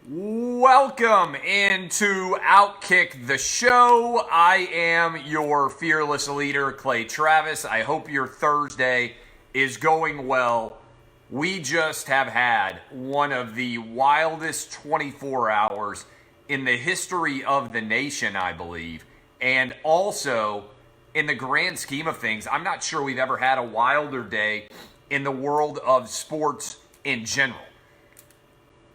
Welcome into Outkick the Show. I am your fearless leader, Clay Travis. I hope your Thursday is going well. We just have had one of the wildest 24 hours in the history of the nation, I believe. And also, in the grand scheme of things, I'm not sure we've ever had a wilder day in the world of sports in general.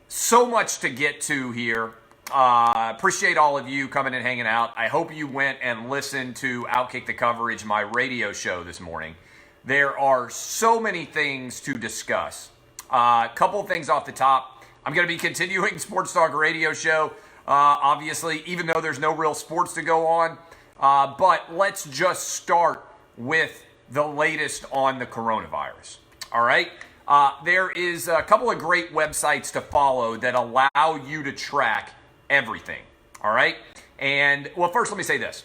So much to get to here. Appreciate all of you coming and hanging out. I hope you went and listened to Outkick the Coverage, my radio show this morning. There are so many things to discuss. A couple of things off the top. I'm going to be continuing Sports Talk radio show, obviously, even though there's no real sports to go on. But let's just start with the latest on the coronavirus. All right? There is a couple of great websites to follow that allow you to track everything, all right? And, well, first let me say this.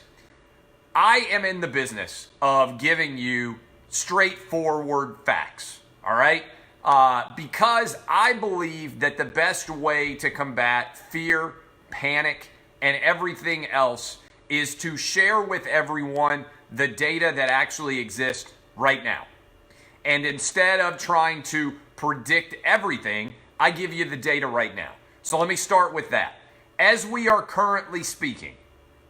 I am in the business of giving you straightforward facts, all right? Because I believe that the best way to combat fear, panic, and everything else is to share with everyone the data that actually exists right now. And instead of trying to predict everything, I give you the data right now. So let me start with that. As we are currently speaking,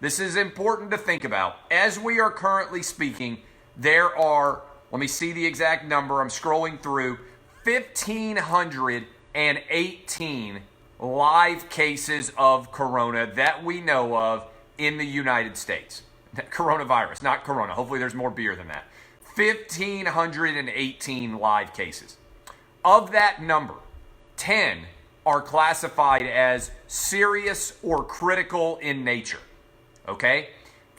this is important to think about. As we are currently speaking, there are, let me see the exact number, I'm scrolling through, 1,518 live cases of corona that we know of in the United States. Coronavirus, not corona. Hopefully there's more beer than that. 1,518 live cases. Of that number, 10 are classified as serious or critical in nature. Okay?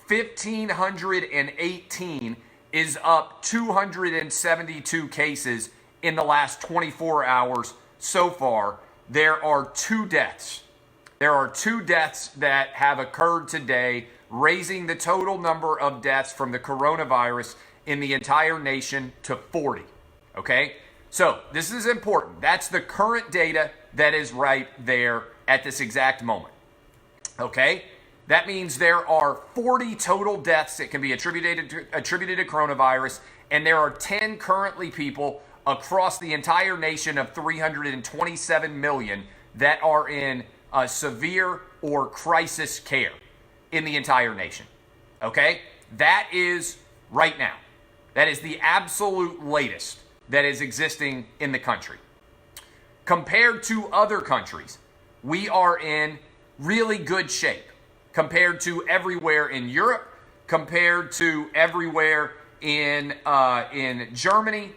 1,518 is up 272 cases in the last 24 hours so far. There are 2 deaths. There are 2 deaths that have occurred today, raising the total number of deaths from the coronavirus in the entire nation to 40, okay? So this is important. That's the current data that is right there at this exact moment, okay? That means there are 40 total deaths that can be attributed to coronavirus, and there are 10 currently people across the entire nation of 327 million that are in severe or crisis care in the entire nation, okay? That is right now. That is the absolute latest that is existing in the country. Compared to other countries, we are in really good shape. Compared to everywhere in Europe, compared to everywhere in Germany,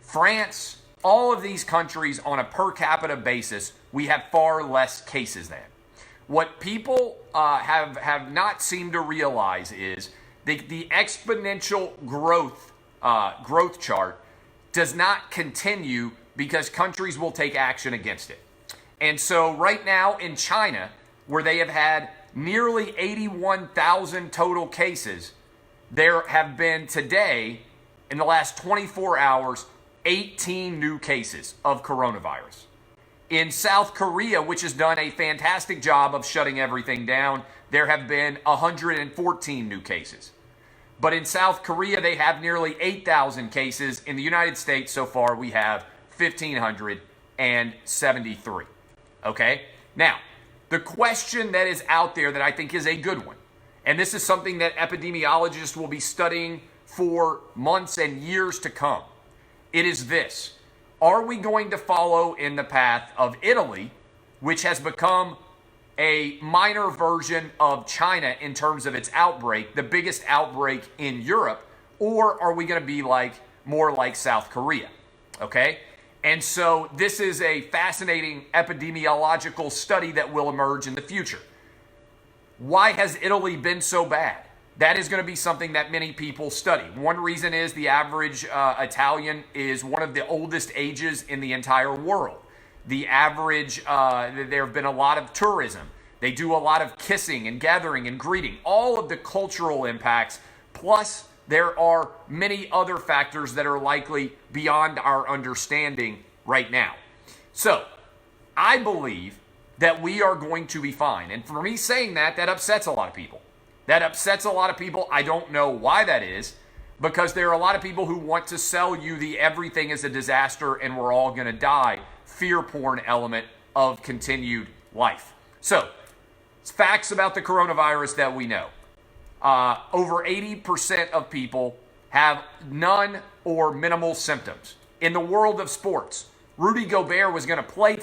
France, all of these countries on a per capita basis, we have far less cases than. What people have not seemed to realize is the exponential growth chart does not continue because countries will take action against it. And so right now in China, where they have had nearly 81,000 total cases, there have been today, in the last 24 hours, 18 new cases of coronavirus. In South Korea, which has done a fantastic job of shutting everything down, there have been 114 new cases. But in South Korea, they have nearly 8,000 cases. In the United States, so far, we have 1,573. Okay? Now, the question that is out there that I think is a good one, and this is something that epidemiologists will be studying for months and years to come, it is this. Are we going to follow in the path of Italy, which has become a minor version of China in terms of its outbreak, the biggest outbreak in Europe, or are we going to be more like South Korea? Okay? And so this is a fascinating epidemiological study that will emerge in the future. Why has Italy been so bad? That is going to be something that many people study. One reason is the average Italian is one of the oldest ages in the entire world. The average, there have been a lot of tourism. They do a lot of kissing and gathering and greeting. All of the cultural impacts, plus there are many other factors that are likely beyond our understanding right now. So, I believe that we are going to be fine. And for me saying that, that upsets a lot of people. That upsets a lot of people. I don't know why that is, because there are a lot of people who want to sell you the everything is a disaster and we're all going to die fear porn element of continued life. So, it's facts about the coronavirus that we know. Over 80% of people have none or minimal symptoms. In the world of sports, Rudy Gobert was going to play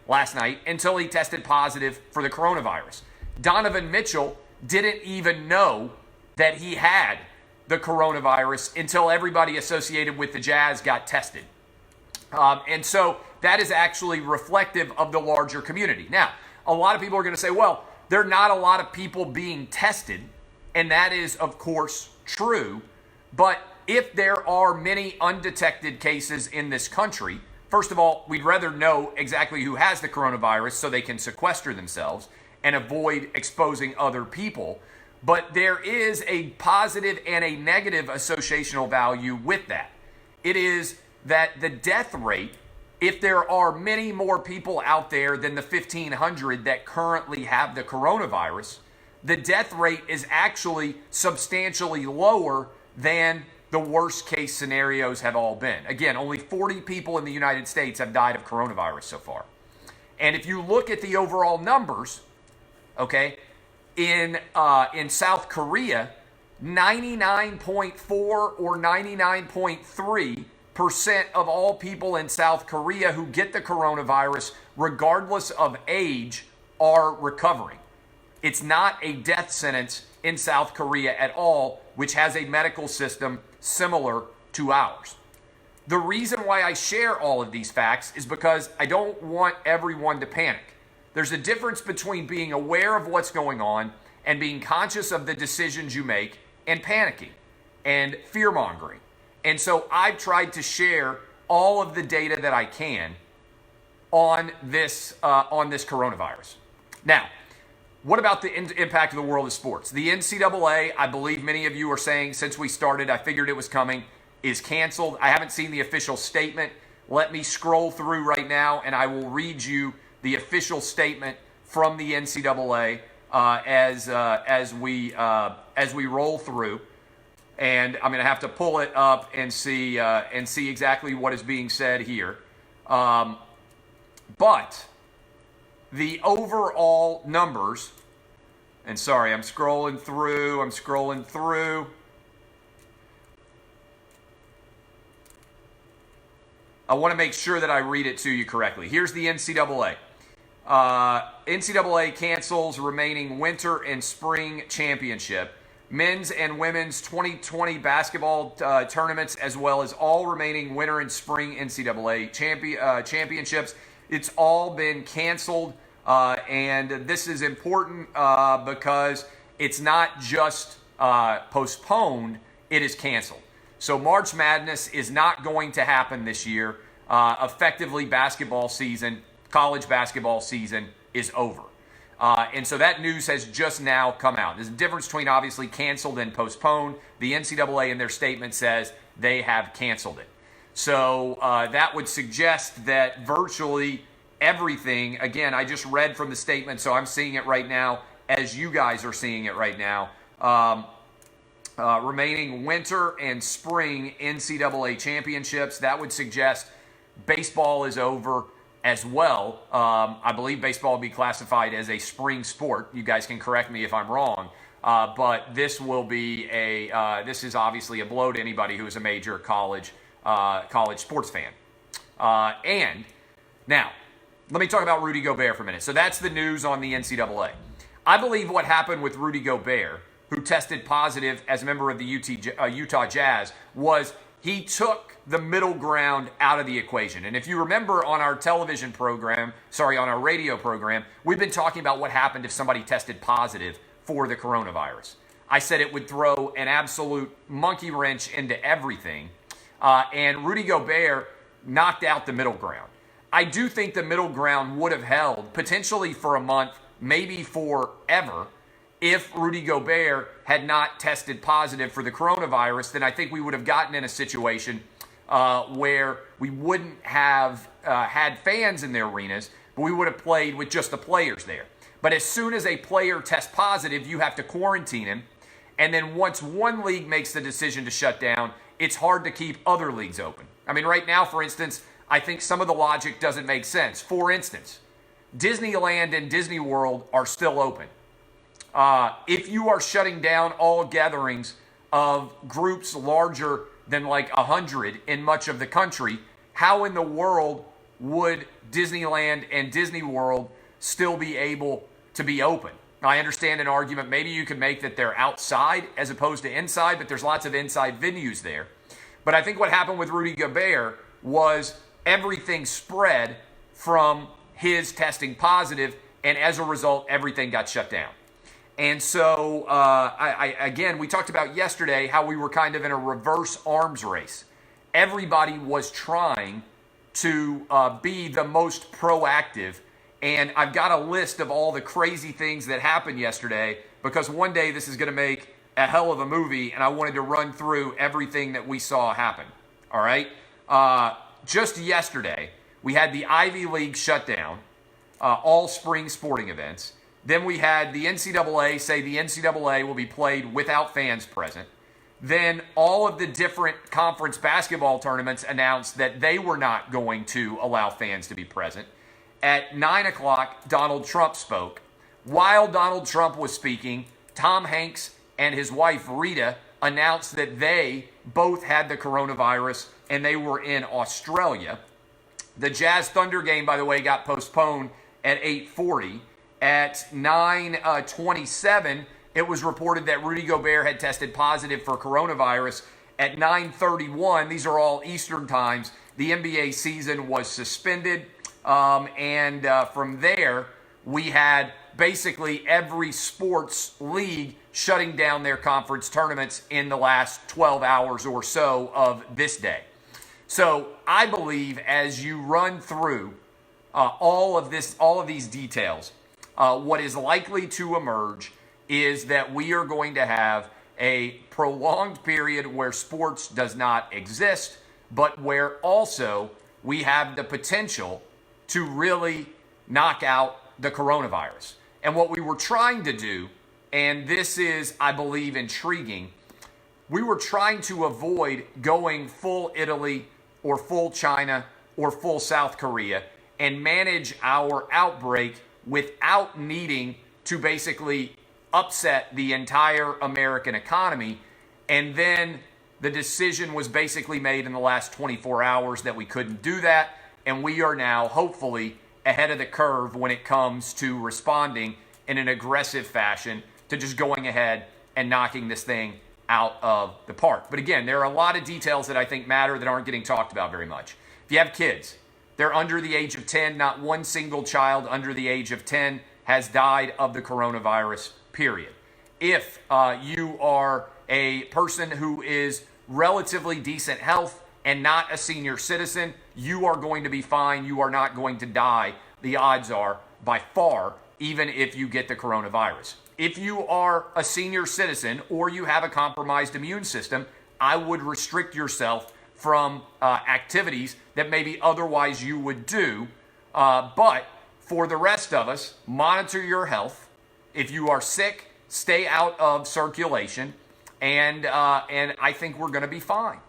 last night, until he tested positive for the coronavirus. Donovan Mitchell didn't even know that he had the coronavirus until everybody associated with the Jazz got tested. And so that is actually reflective of the larger community. Now, a lot of people are going to say, well, there are not a lot of people being tested, and that is, of course, true. But if there are many undetected cases in this country, first of all, we'd rather know exactly who has the coronavirus so they can sequester themselves and avoid exposing other people. But there is a positive and a negative associational value with that. It is that the death rate, if there are many more people out there than the 1,500 that currently have the coronavirus, the death rate is actually substantially lower than the worst case scenarios have all been. Again, only 40 people in the United States have died of coronavirus so far. And if you look at the overall numbers, okay, in South Korea, 99.4 or 99.3% of all people in South Korea who get the coronavirus, regardless of age, are recovering. It's not a death sentence in South Korea at all, which has a medical system similar to ours. The reason why I share all of these facts is because I don't want everyone to panic. There's a difference between being aware of what's going on and being conscious of the decisions you make and panicking and fear-mongering. And so I've tried to share all of the data that I can on this coronavirus. Now, what about the impact of the world of sports? The NCAA, I believe many of you are saying since we started, I figured it was coming, is canceled. I haven't seen the official statement. Let me scroll through right now and I will read you the official statement from the NCAA as we roll through. And I'm going to have to pull it up and see exactly what is being said here. But the overall numbers, and sorry, I'm scrolling through. I want to make sure that I read it to you correctly. Here's the NCAA. NCAA cancels remaining winter and spring championship, men's and women's 2020 basketball tournaments, as well as all remaining winter and spring NCAA championships. It's all been canceled, and this is important because it's not just postponed, it is canceled. So March Madness is not going to happen this year. Effectively, college basketball season is over. And so that news has just now come out. There's a difference between obviously canceled and postponed. The NCAA in their statement says they have canceled it. So that would suggest that virtually everything, again, I just read from the statement, so I'm seeing it right now as you guys are seeing it right now. Remaining winter and spring NCAA championships, that would suggest baseball is over as well. I believe baseball will be classified as a spring sport. You guys can correct me if I'm wrong. But this will be this is obviously a blow to anybody who is a major college sports fan. And now, let me talk about Rudy Gobert for a minute. So that's the news on the NCAA. I believe what happened with Rudy Gobert, who tested positive as a member of the Utah Jazz, was he took the middle ground out of the equation. And if you remember on our on our radio program, we've been talking about what happened if somebody tested positive for the coronavirus. I said it would throw an absolute monkey wrench into everything. And Rudy Gobert knocked out the middle ground. I do think the middle ground would have held potentially for a month, maybe forever, if Rudy Gobert had not tested positive for the coronavirus. Then I think we would have gotten in a situation where we wouldn't have had fans in their arenas, but we would have played with just the players there. But as soon as a player tests positive, you have to quarantine him. And then once one league makes the decision to shut down, it's hard to keep other leagues open. I mean, right now, for instance, I think some of the logic doesn't make sense. For instance, Disneyland and Disney World are still open. If you are shutting down all gatherings of groups larger than like 100 in much of the country, how in the world would Disneyland and Disney World still be able to be open? I understand an argument maybe you could make that they're outside as opposed to inside, but there's lots of inside venues there. But I think what happened with Rudy Gobert was everything spread from his testing positive, and as a result, everything got shut down. And so, again, we talked about yesterday how we were kind of in a reverse arms race. Everybody was trying to be the most proactive. And I've got a list of all the crazy things that happened yesterday because one day this is going to make a hell of a movie, and I wanted to run through everything that we saw happen. All right? Just yesterday, we had the Ivy League shut down, all spring sporting events. Then we had the NCAA say the NCAA will be played without fans present. Then all of the different conference basketball tournaments announced that they were not going to allow fans to be present. At 9 o'clock, Donald Trump spoke. While Donald Trump was speaking, Tom Hanks and his wife Rita announced that they both had the coronavirus and they were in Australia. The Jazz Thunder game, by the way, got postponed at 8:40. At 9:27, it was reported that Rudy Gobert had tested positive for coronavirus. At 9:31, these are all Eastern times, the NBA season was suspended. And from there, we had basically every sports league shutting down their conference tournaments in the last 12 hours or so of this day. So I believe as you run through all of these details, what is likely to emerge is that we are going to have a prolonged period where sports does not exist, but where also we have the potential to really knock out the coronavirus. And what we were trying to do, and this is, I believe, intriguing, we were trying to avoid going full Italy or full China or full South Korea and manage our outbreak without needing to basically upset the entire American economy. And then the decision was basically made in the last 24 hours that we couldn't do that. And we are now, hopefully, ahead of the curve when it comes to responding in an aggressive fashion to just going ahead and knocking this thing out of the park. But again, there are a lot of details that I think matter that aren't getting talked about very much. If you have kids, they're under the age of 10. Not one single child under the age of 10 has died of the coronavirus, period. If you are a person who is relatively decent health and not a senior citizen, you are going to be fine. You are not going to die, the odds are, by far, even if you get the coronavirus. If you are a senior citizen or you have a compromised immune system, I would restrict yourself from activities that maybe otherwise you would do. But for the rest of us, monitor your health. If you are sick, stay out of circulation, and I think we're going to be fine.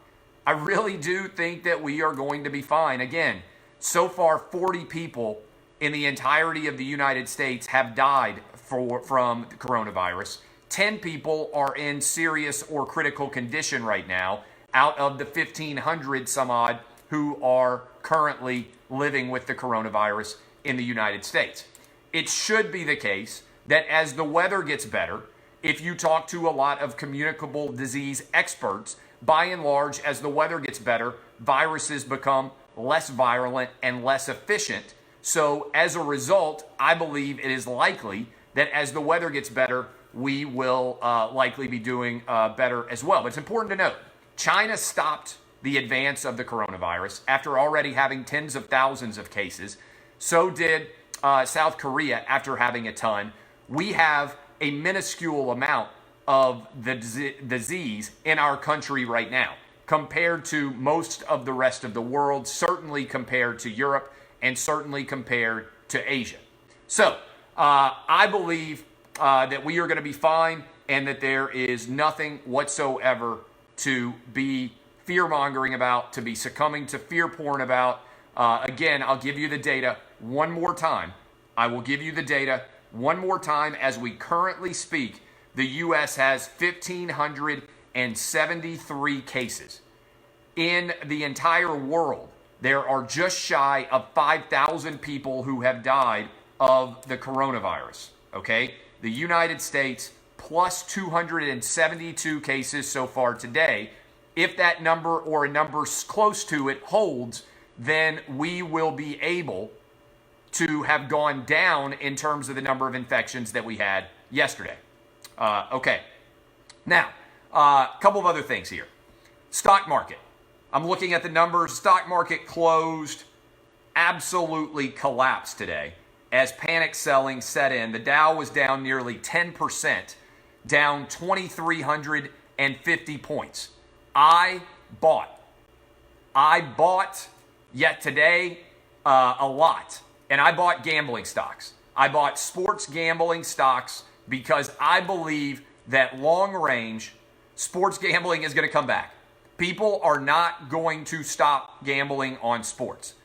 I really do think that we are going to be fine. Again, so far 40 people in the entirety of the United States have died from the coronavirus. 10 people are in serious or critical condition right now out of the 1,500 some odd who are currently living with the coronavirus in the United States. It should be the case that as the weather gets better, if you talk to a lot of communicable disease experts, by and large, as the weather gets better, viruses become less virulent and less efficient. So as a result, I believe it is likely that as the weather gets better, we will likely be doing better as well. But it's important to note, China stopped the advance of the coronavirus after already having tens of thousands of cases. So did South Korea after having a ton. We have a minuscule amount of the disease in our country right now compared to most of the rest of the world, certainly compared to Europe and certainly compared to Asia. So I believe that we are going to be fine and that there is nothing whatsoever to be fear-mongering about, to be succumbing to fear porn about. Again, I'll give you the data one more time. I will give you the data one more time. As we currently speak, the U.S. has 1,573 cases. In the entire world, there are just shy of 5,000 people who have died of the coronavirus, okay? The United States plus 272 cases so far today. If that number or a number close to it holds, then we will be able to have gone down in terms of the number of infections that we had yesterday. Okay. Now, a couple of other things here. Stock market. I'm looking at the numbers. Stock market closed, absolutely collapsed today as panic selling set in. The Dow was down nearly 10%, down 2,350 points. I bought yet today a lot, and I bought gambling stocks. I bought sports gambling stocks because I believe that long range sports gambling is going to come back. People are not going to stop gambling on sports.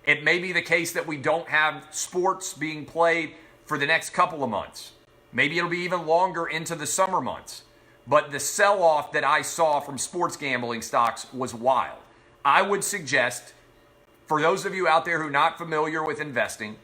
It may be the case that we don't have sports being played for the next couple of months. Maybe it'll be even longer into the summer months. But the sell-off that I saw from sports gambling stocks was wild. I would suggest, for those of you out there who are not familiar with investing,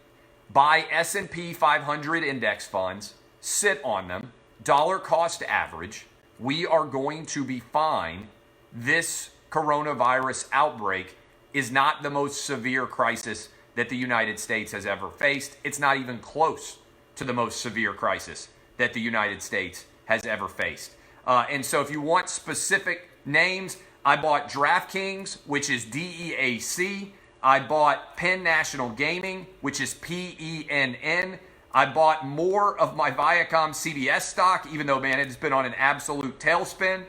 buy S&P 500 index funds, sit on them, dollar cost average. We are going to be fine. This coronavirus outbreak is not the most severe crisis that the United States has ever faced. It's not even close to the most severe crisis that the United States has ever faced. And so if you want specific names, I bought DraftKings, which is DEAC. I bought Penn National Gaming, which is PENN. I bought more of my Viacom CBS stock, even though, man, it's been on an absolute tailspin.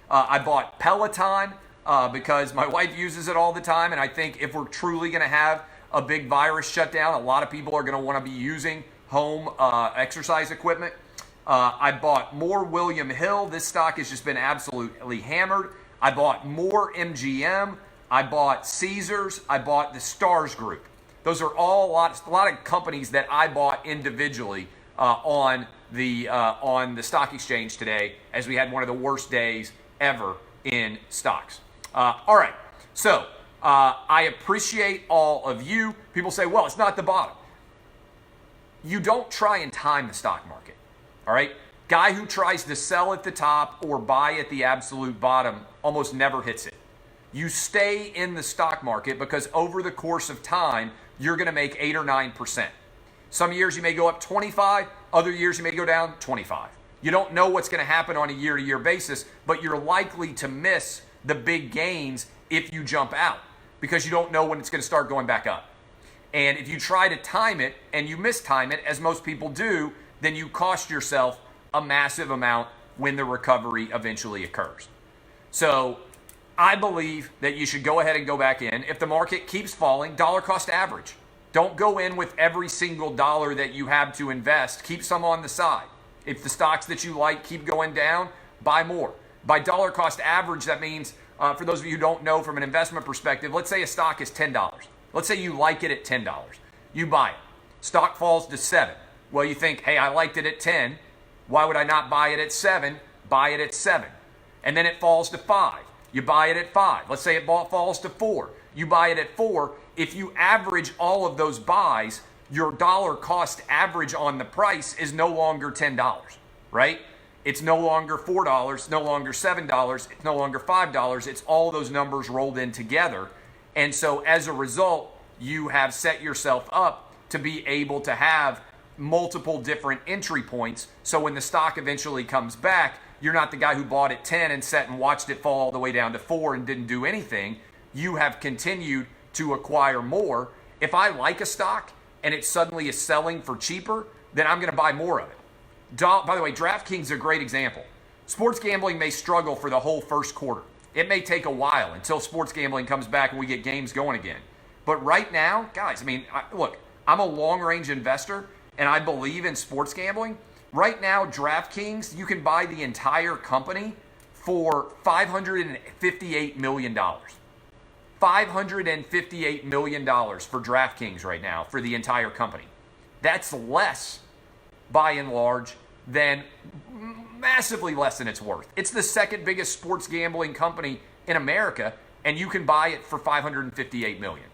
I bought Peloton because my wife uses it all the time, and I think if we're truly going to have a big virus shutdown, a lot of people are going to want to be using home exercise equipment. I bought more William Hill. This stock has just been absolutely hammered. I bought more MGM. I bought Caesars. I bought the Stars Group. Those are all a lot of companies that I bought individually on the stock exchange today, as we had one of the worst days ever in stocks. All right, so I appreciate all of you. People say, well, it's not the bottom. You don't try and time the stock market, all right? Guy who tries to sell at the top or buy at the absolute bottom almost never hits it. You stay in the stock market because over the course of time, you're going to make 8 or 9%. Some years you may go up 25, other years you may go down 25. You don't know what's going to happen on a year-to-year basis, but you're likely to miss the big gains if you jump out because you don't know when it's going to start going back up. And if you try to time it and you mistime it, as most people do, then you cost yourself a massive amount when the recovery eventually occurs. So I believe that you should go ahead and go back in. If the market keeps falling, dollar cost average. Don't go in with every single dollar that you have to invest. Keep some on the side. If the stocks that you like keep going down, buy more. By dollar cost average, that means, for those of you who don't know from an investment perspective, let's say a stock is $10. Let's say you like it at $10. You buy it. Stock falls to 7. Well, you think, hey, I liked it at 10. Why would I not buy it at 7? Buy it at 7. And then it falls to 5. You buy it at 5. Let's say it falls to 4. You buy it at 4. If you average all of those buys, your dollar cost average on the price is no longer $10, right? It's no longer $4, it's no longer $7, it's no longer $5. It's all those numbers rolled in together. And so as a result, you have set yourself up to be able to have multiple different entry points. So when the stock eventually comes back, you're not the guy who bought at 10 and sat and watched it fall all the way down to 4 and didn't do anything. You have continued to acquire more. If I like a stock and it suddenly is selling for cheaper, then I'm going to buy more of it. By the way, DraftKings is a great example. Sports gambling may struggle for the whole first quarter. It may take a while until sports gambling comes back and we get games going again. But right now, guys, I mean, look, I'm a long-range investor, and I believe in sports gambling. Right now, DraftKings, you can buy the entire company for $558 million. $558 million for DraftKings right now for the entire company. That's less, by and large, than massively less than it's worth. It's the second biggest sports gambling company in America, and you can buy it for $558 million.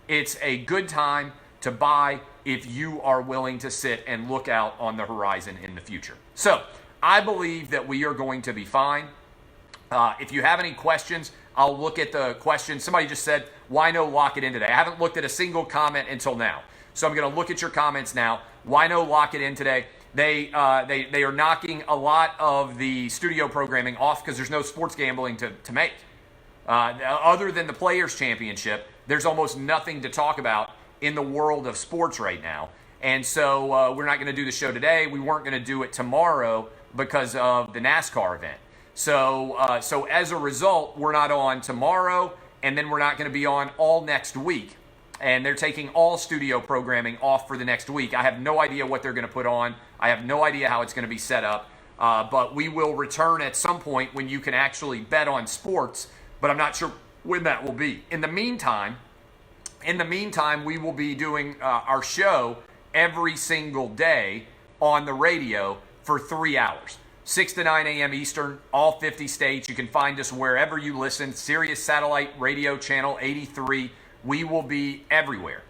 It's a good time to buy if you are willing to sit and look out on the horizon in the future. So I believe that we are going to be fine. If you have any questions, I'll look at the questions. Somebody just said, why no lock it in today? I haven't looked at a single comment until now. So I'm going to look at your comments now. Why no lock it in today? They are knocking a lot of the studio programming off because there's no sports gambling to make. Other than the Players' Championship, there's almost nothing to talk about in the world of sports right now. And so we're not going to do the show today. We weren't going to do it tomorrow because of the NASCAR event. So as a result, we're not on tomorrow, and then we're not going to be on all next week. And they're taking all studio programming off for the next week. I have no idea what they're going to put on. I have no idea how it's going to be set up. But we will return at some point when you can actually bet on sports, but I'm not sure when that will be. In the meantime, we will be doing our show every single day on the radio for 3 hours. 6 to 9 a.m. Eastern, all 50 states. You can find us wherever you listen. Sirius Satellite Radio Channel 83. We will be everywhere.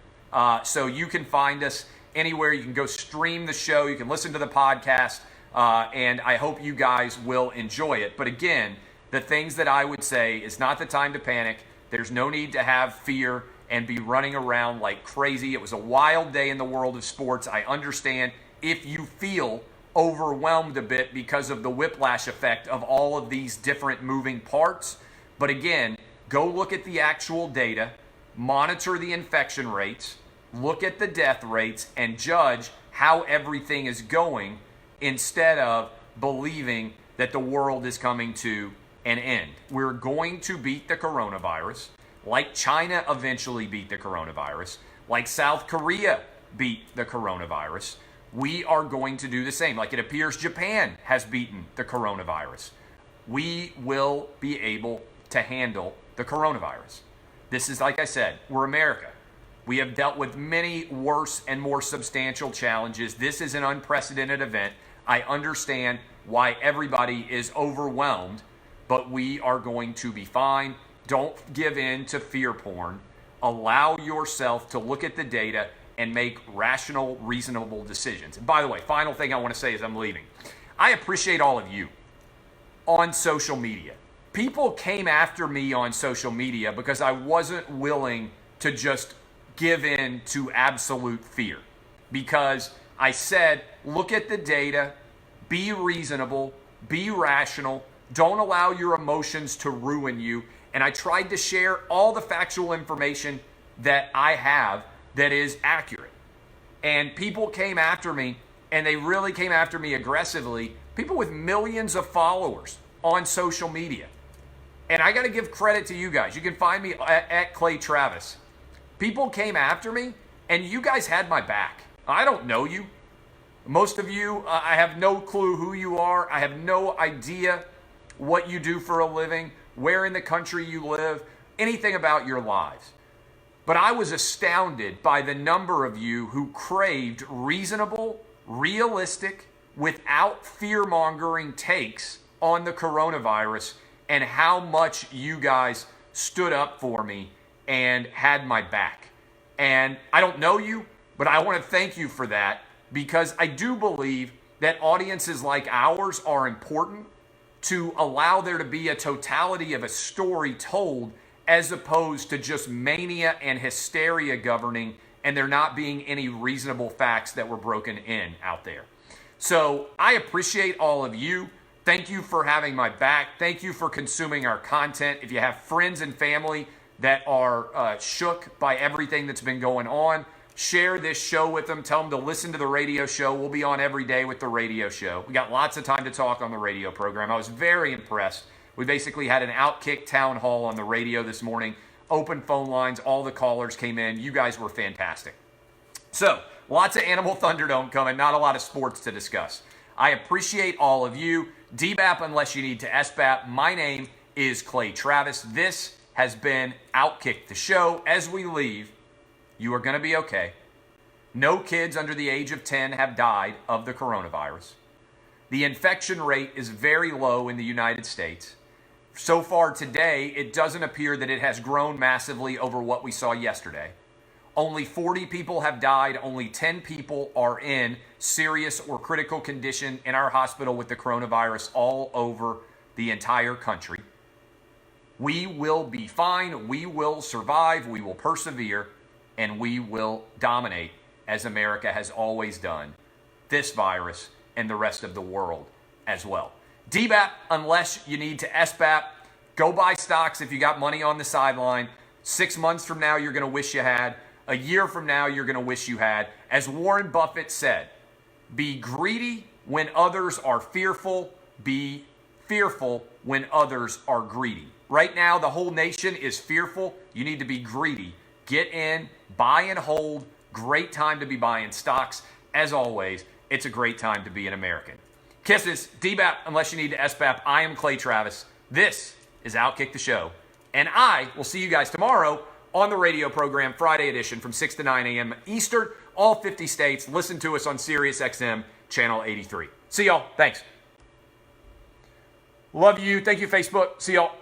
So you can find us anywhere. You can go stream the show. You can listen to the podcast. And I hope you guys will enjoy it. But again, the things that I would say is not the time to panic. There's no need to have fear and be running around like crazy. It was a wild day in the world of sports. I understand if you feel overwhelmed a bit because of the whiplash effect of all of these different moving parts. But again, go look at the actual data, monitor the infection rates, look at the death rates, and judge how everything is going instead of believing that the world is coming to an end. We're going to beat the coronavirus like China eventually beat the coronavirus, like South Korea beat the coronavirus. We are going to do the same. Like it appears Japan has beaten the coronavirus. We will be able to handle the coronavirus. This is, like I said, we're America. We have dealt with many worse and more substantial challenges. This is an unprecedented event. I understand why everybody is overwhelmed, but we are going to be fine. Don't give in to fear porn. Allow yourself to look at the data and make rational, reasonable decisions. And by the way, final thing I want to say as I'm leaving. I appreciate all of you on social media. People came after me on social media because I wasn't willing to just give in to absolute fear. Because I said, look at the data, be reasonable, be rational, don't allow your emotions to ruin you. And I tried to share all the factual information that I have that is accurate. And people came after me, and they really came after me aggressively. People with millions of followers on social media. And I got to give credit to you guys. You can find me at Clay Travis. People came after me, and you guys had my back. I don't know you. Most of you, I have no clue who you are. I have no idea what you do for a living, where in the country you live, anything about your lives. But I was astounded by the number of you who craved reasonable, realistic, without fear-mongering takes on the coronavirus and how much you guys stood up for me and had my back. And I don't know you, but I want to thank you for that because I do believe that audiences like ours are important to allow there to be a totality of a story told as opposed to just mania and hysteria governing and there not being any reasonable facts that were broken in out there. So I appreciate all of you. Thank you for having my back. Thank you for consuming our content. If you have friends and family that are shook by everything that's been going on, share this show with them. Tell them to listen to the radio show. We'll be on every day with the radio show. We got lots of time to talk on the radio program. I was very impressed. We basically had an Outkick town hall on the radio this morning. Open phone lines. All the callers came in. You guys were fantastic. So, lots of Animal Thunderdome coming, not a lot of sports to discuss. I appreciate all of you. DBAP unless you need to SBAP. My name is Clay Travis. This has been Outkick the Show. As we leave, you are going to be okay. No kids under the age of 10 have died of the coronavirus. The infection rate is very low in the United States. So far today, it doesn't appear that it has grown massively over what we saw yesterday. Only 40 people have died. Only 10 people are in serious or critical condition in our hospital with the coronavirus all over the entire country. We will be fine. We will survive. We will persevere. And we will dominate, as America has always done, this virus and the rest of the world as well. DBAP, unless you need to SBAP, go buy stocks if you got money on the sideline. 6 months from now, you're going to wish you had. A year from now, you're going to wish you had. As Warren Buffett said, be greedy when others are fearful. Be fearful when others are greedy. Right now, the whole nation is fearful. You need to be greedy. Get in, buy and hold. Great time to be buying stocks. As always, it's a great time to be an American. Kisses, DBAP, unless you need to SBAP. I am Clay Travis. This is Outkick the Show. And I will see you guys tomorrow on the radio program, Friday edition, from 6 to 9 a.m. Eastern, all 50 states. Listen to us on Sirius XM, channel 83. See y'all. Thanks. Love you. Thank you, Facebook. See y'all.